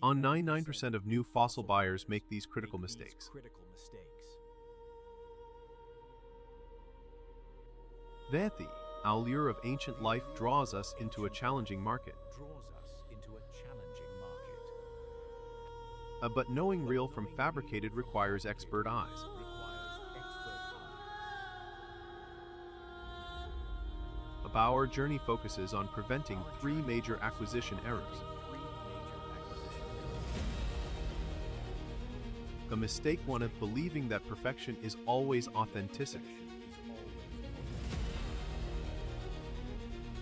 On 99% of new fossil buyers make these critical mistakes. The allure of ancient life draws us into a challenging market. But knowing real from fabricated requires expert eyes. Our journey focuses on preventing three major acquisition errors. A mistake one of believing that perfection is always authenticity.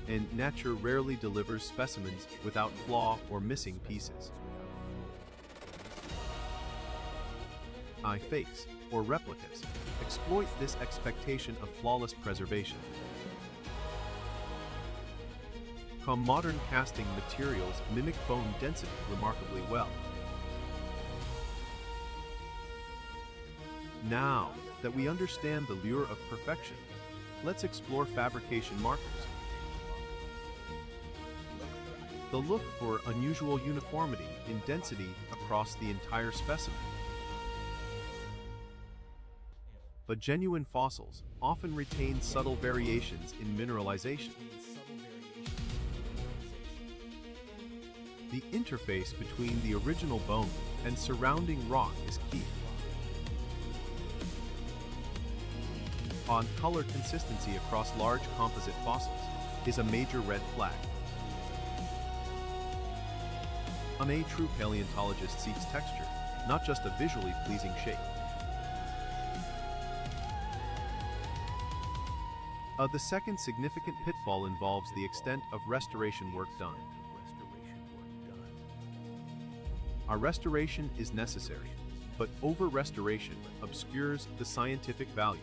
And nature rarely delivers specimens without flaw or missing pieces. Fakes, or replicas, exploit this expectation of flawless preservation. Modern casting materials mimic bone density remarkably well. Now that we understand the lure of perfection, let's explore fabrication markers. The look for unusual uniformity in density across the entire specimen. But genuine fossils often retain subtle variations in mineralization. The interface between the original bone and surrounding rock is key. On color consistency across large composite fossils is a major red flag. A true paleontologist seeks texture, not just a visually pleasing shape. The second significant pitfall involves the extent of restoration work done. Our restoration is necessary, but over-restoration obscures the scientific value.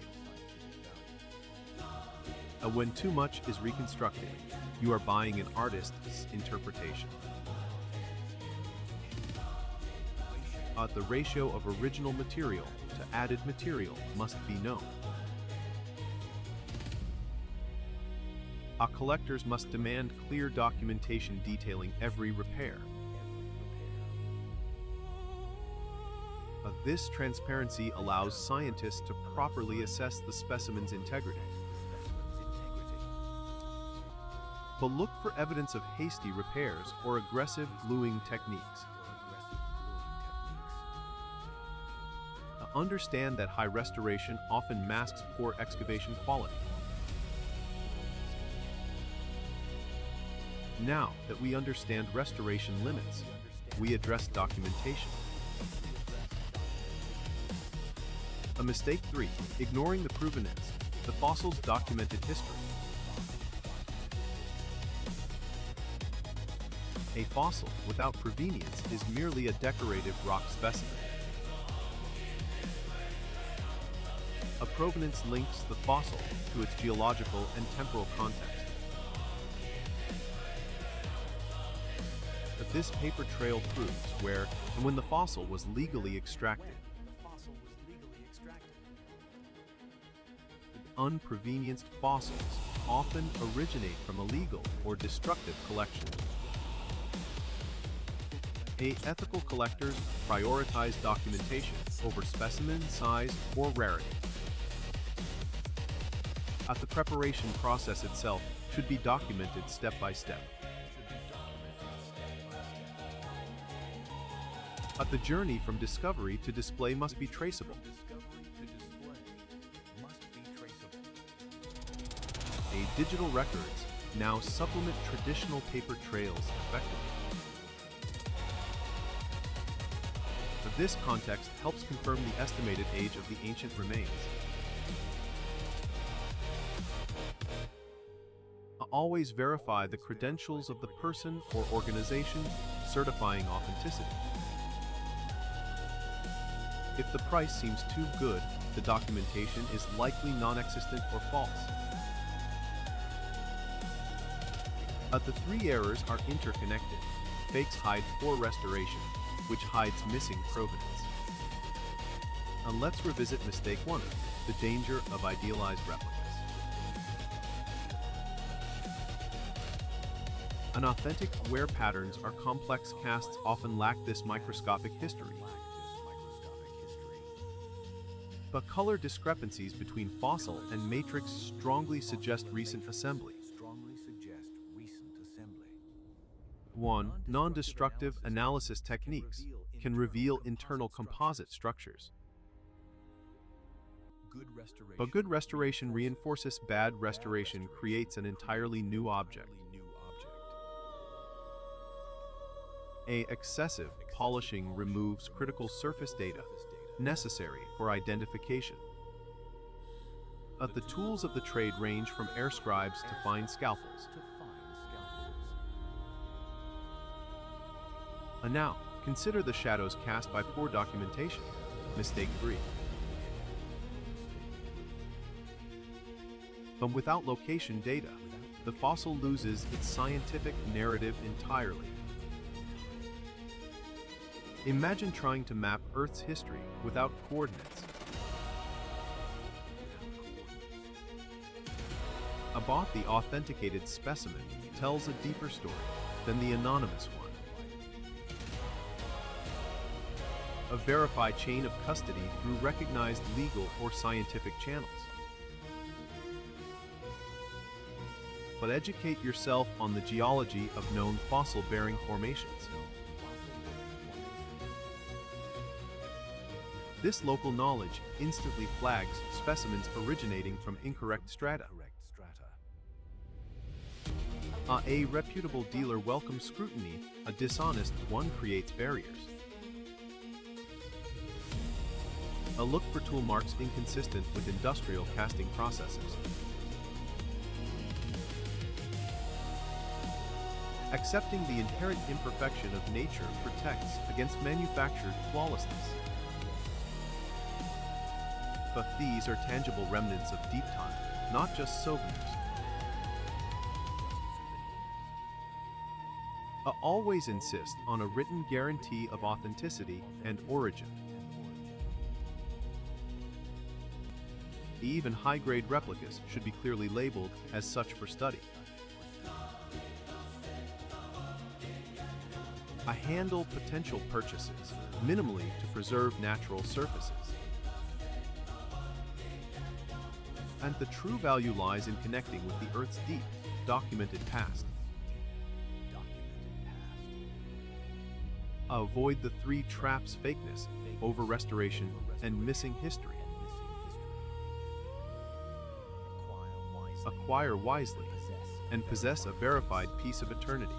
When too much is reconstructed, you are buying an artist's interpretation. The ratio of original material to added material must be known. Collectors must demand clear documentation detailing every repair. This transparency allows scientists to properly assess the specimen's integrity. But look for evidence of hasty repairs or aggressive gluing techniques. Understand that high restoration often masks poor excavation quality. Now that we understand restoration limits, we address documentation. Mistake 3, ignoring the provenance, the fossil's documented history. A fossil without provenience is merely a decorative rock specimen. A provenance links the fossil to its geological and temporal context. This paper trail proves where and when the fossil was legally extracted. Unprovenienced fossils often originate from illegal or destructive collections. Ethical collectors prioritize documentation over specimen size or rarity. The preparation process itself should be documented step by step. The journey from discovery to display must be traceable. Digital records now supplement traditional paper trails effectively. This context helps confirm the estimated age of the ancient remains. Always verify the credentials of the person or organization certifying authenticity. If the price seems too good, the documentation is likely non-existent or false. The three errors are interconnected. Fakes hide poor restoration, which hides missing provenance. Let's revisit mistake 1, the danger of idealized replicas. An authentic wear patterns are complex casts often lack this microscopic history. But color discrepancies between fossil and matrix strongly suggest recent assembly. 1. Non-destructive analysis techniques can reveal internal composite structures. But good restoration reinforces bad restoration creates an entirely new object. A. Excessive polishing removes critical surface data necessary for identification. The tools of the trade range from air scribes to fine scalpels. And now, consider the shadows cast by poor documentation, mistake-free. But without location data, the fossil loses its scientific narrative entirely. Imagine trying to map Earth's history without coordinates. About the authenticated specimen tells a deeper story than the anonymous one. A verified chain of custody through recognized legal or scientific channels. But educate yourself on the geology of known fossil-bearing formations. This local knowledge instantly flags specimens originating from incorrect strata. A reputable dealer welcomes scrutiny, a dishonest one creates barriers. A look for tool marks inconsistent with industrial casting processes. Accepting the inherent imperfection of nature protects against manufactured flawlessness. But these are tangible remnants of deep time, not just souvenirs. Always insist on a written guarantee of authenticity and origin. Even high-grade replicas should be clearly labeled as such for study. Handle potential purchases minimally to preserve natural surfaces. And the true value lies in connecting with the Earth's deep, documented past. Avoid the three traps: fakeness, over-restoration, and missing history. Acquire wisely, and possess a verified piece of eternity.